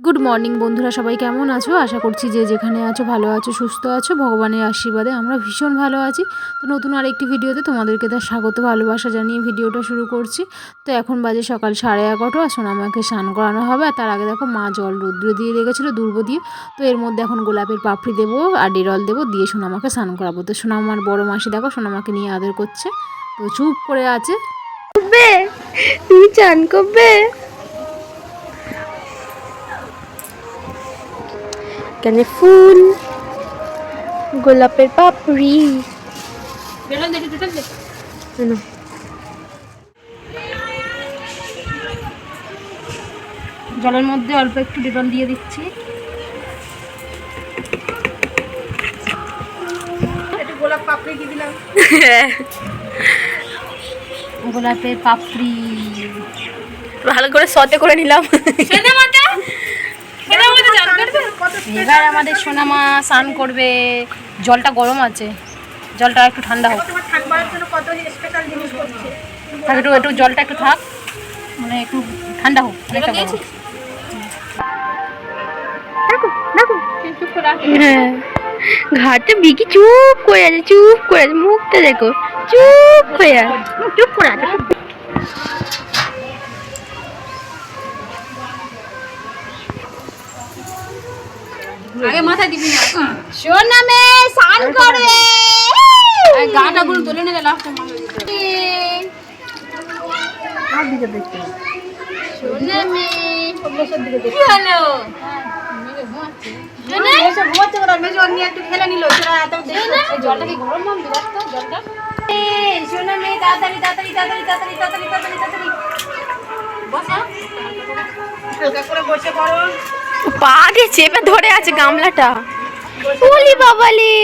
Good morning বন্ধুরা, সবাই কেমন আছো? আশা করছি যে যেখানে আছো ভালো আছো, সুস্থ আছো। ভগবানের আশীর্বাদে আমরা ভীষণ ভালো আছি। তো নতুন আরেকটি ভিডিওতে তোমাদেরকে তার স্বাগত ভালোবাসা জানিয়ে ভিডিওটা শুরু করছি। তো এখন বাজে সকাল 11:30 আর সোনামাকে স্নান করানো হবে। আর তার আগে দেখো মা জল রৌদ্র দিয়ে রেখেছিলো দুর্ব দিয়ে। তো এর মধ্যে এখন গোলাপের পাপড়ি দেবো আর ডেরল দেবো, দিয়ে সোনামাকে স্নান করাবো। তো সোনামার বড় মাসি দেখো সোনামাকে নিয়ে আদর করছে, তো চুপ করে আছে। তুমি চান করবে? কেন ফুল, গোলাপের পাপড়ি। জলের মধ্যে অল্প একটু ডেটল দিয়ে দিচ্ছি। একটু গোলাপ পাপড়ি দিয়ে দিলাম। গোলাপের পাপড়ি ভালো করে সতে করে নিলাম। এবার আমাদের সোনামা স্নান করবে। জলটা গরম আছে, জলটা একটু ঠান্ডা হোক। থাক একটু একটু জলটা একটু থাক, মানে একটু ঠান্ডা হোক। হ্যাঁ, ঘাটে বিকি চুপ করে আছে, চুপ করে আছে, মুখটা দেখো চুপ করে আছে, চুপ করে আছে। আগে মাথায় দিবি না। সোনামে স্নান করবে, গাটা গুলো তুলে নেবে লাস্টে মাথায় দিতে। আর দিকে দেখতে সোনামে অভ্যাসের দিকে দেখতে। কি হলো? ঘুমাচ্ছে ওরা, মেজো নিয়ে একটু খেলে নিল। জলটা কি গরম নাম বিরাট তো জলটা। সোনামে তাড়াতাড়ি তাড়াতাড়ি তাড়াতাড়ি তাড়াতাড়ি তাড়াতাড়ি তাড়াতাড়ি তাড়াতাড়ি বসা হালকা করে বসে পড়ো। পা দিয়ে চেপে ধরে আছে গামলাটা। ওলি বাবালি,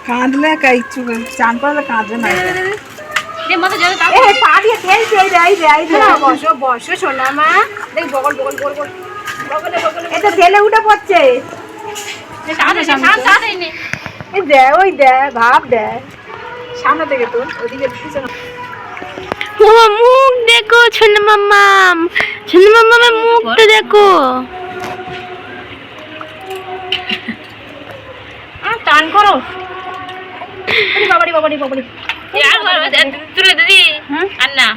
কাঁদলে কাইছু চান করলে কাঁদবে না। পা দিয়ে ঠেলছে। বসো বসো সোনামা, দেখ বগল বগল বগল বগল বগলে বগলে। এটা ঠেলে উঠে পড়ছে। এই দে, ওই দে, ভাব দে সামনে থেকে তোর ওদিকে পিছনে। মামা মুখ দেখো, ছোনা মাম্মাম, ছোনা মাম্মামের মুখটা দেখো। টান করো। বাবারি বাবারি বাবারি তুলে দিদি আর না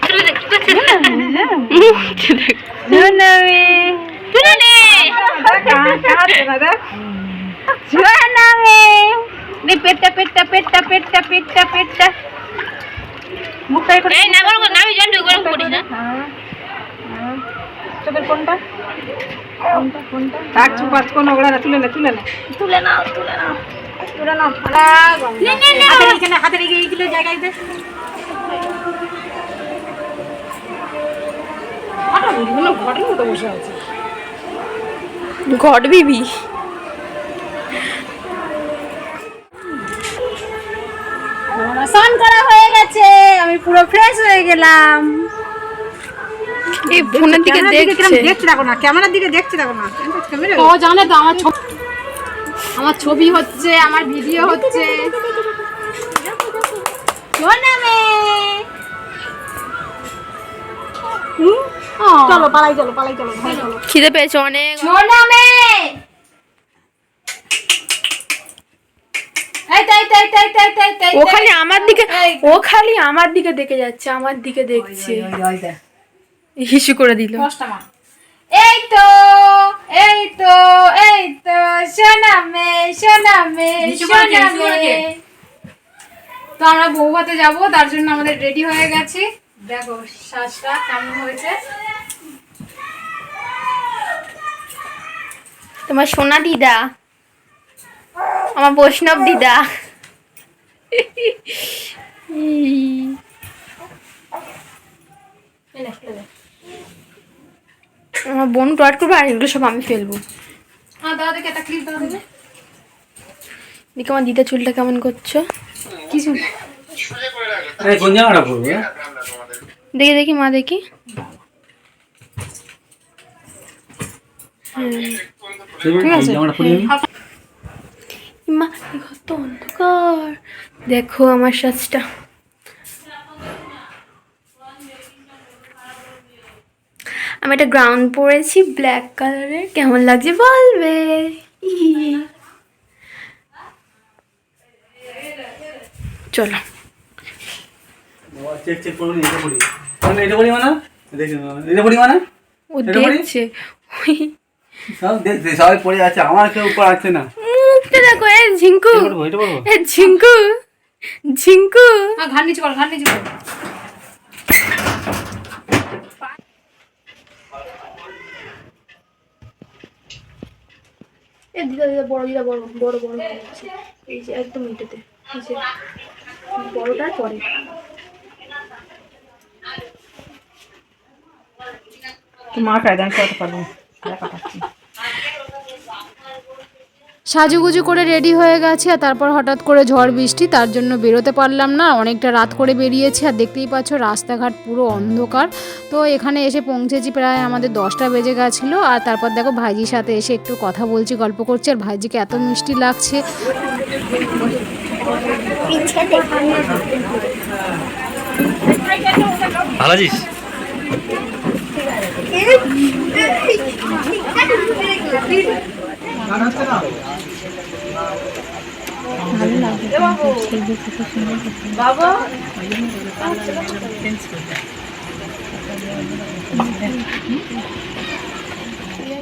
তুলে দে, মুখটা দেখো। সোনামে তুলে নে, সোনামে পেটটা পেটটা পেটটা পেটটা পেটটা পেটটা মুখটা করে। এই না গরম না, আমি জানি গরম করিস না। চোখের কোনটা কোনটা কোনটা থাক, চুপ আছ। কোন ওগড়া না, তুলে না তুলে না তুলে নাও তুলে নাও তুলে না। হাতে রেখে এইগুলো জায়গায় দে। ঘটের মতো বসে আছে। ঘট বিবি। স্নান করা হয়ে গেছে, আমি পুরো ফ্রেশ হয়ে গেলাম। এই ফোনের দিকে দেখছি দেখো না, ক্যামেরার দিকে দেখছি দেখো না। ও জানে তো আমার ছবি হচ্ছে, আমার ভিডিও হচ্ছে। চলো পালাই চলো পালাই চলো চলো। খিদে পেয়েছে অনেক। ও খালি আমার দিকে, ও খালি আমার দিকে দেখে যাচ্ছে, আমার দিকে দেখছে। হিসু করে দিল। এই তো এই তো এই তো সোনামে সোনামে সোনামে। তো আমরা বৌভাতে যাবো, তার জন্য আমাদের রেডি হয়ে গেছি। দেখো সাজটা কেমন হয়েছে। তোমার সোনা দিদা, আমার বৈষ্ণব দিদা। আমার বোন টয়েট করবে আর এগুলো সব আমি ফেলবো। দাদা দেখে একটা ক্লিপ দাও দেবে। দেখো আমার দিদা চুলটা কেমন করছো। কিছু কোন জায়গাটা পড়বে? দেখি দেখি মা দেখি। ঠিক আছে। মা কত অন্ধকার, দেখো আমার সাজটা। আমি একটা গ্রাউন্ড পরেছি ব্ল্যাক কালারের, কেমন লাগছে বলবে। চলো চেক চেক করুন, এটা করি মানে এটা করি মানে দেখুন এটা করি মানে ও এটা করি? দেখছে, সব দেখতে সবাই পড়ে আছে, আমার কেউ উপর আছে না। মুখটা দেখো। এ ঝিঙ্কু, এটা করবো, এটা করবো। এ ঝিঙ্কু, ঝিঙ্কু ঘাট নিচে কর, ঘাট নিচে কর। এ দিদা দিদা বড় দিদা বড় বড় বড় এই যে একদম এটাতে, এই যে বড়টার পরে। মা কায়দান করতে পারবো পাঠাচ্ছি। সাজুগুজু করে রেডি হয়ে গেছে আর তারপর হঠাৎ করে ঝড় বৃষ্টি, তার জন্য বেরোতে পারলাম না, অনেকটা রাত করে বেরিয়েছি। আর দেখতেই পাচ্ছ রাস্তাঘাট পুরো অন্ধকার। তো এখানে এসে পৌঁছেছি প্রায় আমাদের 10টা বেজে গেছিলো। আর তারপর দেখো ভাইজির সাথে এসে একটু কথা বলছি, গল্প করছি। আর ভাইজিকে এত মিষ্টি লাগছে। ভালো আছিস?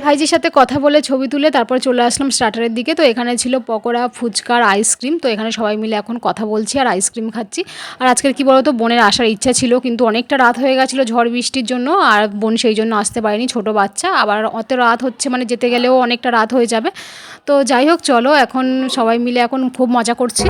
ভাইজির সাথে কথা বলে ছবি তুলে তারপর চলে আসলাম স্টার্টারের দিকে। তো এখানে ছিল পকোড়া, ফুচকা, আইসক্রিম। তো এখানে সবাই মিলে এখন কথা বলছি আর আইসক্রিম খাচ্ছি। আর আজকের কি বলতো, বোনের আসার ইচ্ছা ছিল কিন্তু অনেকটা রাত হয়ে গেছিলো ঝড় বৃষ্টির জন্য, আর বোন সেই জন্য আসতে পারেনি, ছোট বাচ্চা। আবার অত রাত হচ্ছে মানে যেতে গেলেও অনেকটা রাত হয়ে যাবে। তো যাই হোক চলো, এখন সবাই মিলে এখন খুব মজা করছি।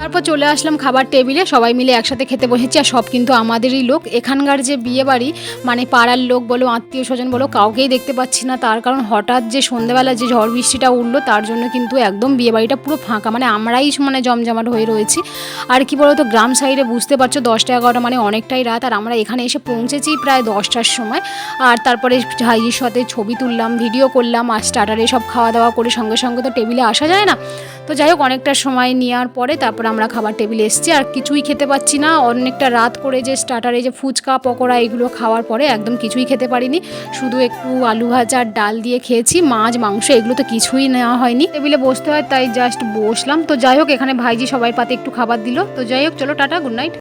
তারপর চলে আসলাম খাবার টেবিলে, সবাই মিলে একসাথে খেতে বসেছি। আর সব কিন্তু আমাদেরই লোক। এখানকার যে বিয়ে বাড়ি মানে পাড়ার লোক বলো, আত্মীয় স্বজন বলো, কাউকেই দেখতে পাচ্ছি না। তার কারণ হঠাৎ যে সন্ধ্যেবেলা যে ঝড় বৃষ্টিটা উঠলো, তার জন্য কিন্তু একদম বিয়ে বাড়িটা পুরো ফাঁকা, মানে আমরাই মানে জমজমাট হয়ে রয়েছি। আর কি বলতো, গ্রাম সাইডে বুঝতে পারছো 10টা 11টা মানে অনেকটাই রাত। আর আমরা এখানে এসে পৌঁছেছি প্রায় 10টার সময়। আর তারপরে ভাইয়ের সাথে ছবি তুললাম, ভিডিও করলাম। আর স্টার্টারে সব খাওয়া দাওয়া করে সঙ্গে সঙ্গে তো টেবিলে আসা যায় না। তো যাই হোক অনেকটা সময় নেওয়ার পরে তারপর আমরা খাবার টেবিলে এসেছি। আর কিছুই খেতে পাচ্ছি না, অনেকটা রাত করে যে স্টার্টারে যে ফুচকা পকোড়া এগুলো খাওয়ার পরে একদম কিছুই খেতে পারিনি। শুধু একটু আলু ভাজা আর ডাল দিয়ে খেয়েছি, মাছ মাংস এগুলো তো কিছুই নেওয়া হয়নি। টেবিলে বসতে হয় তাই জাস্ট বসলাম। তো যাই হোক এখানে ভাইজি সবাই পাতে একটু খাবার দিল। তো যাই হোক চলো টাটা, গুড নাইট।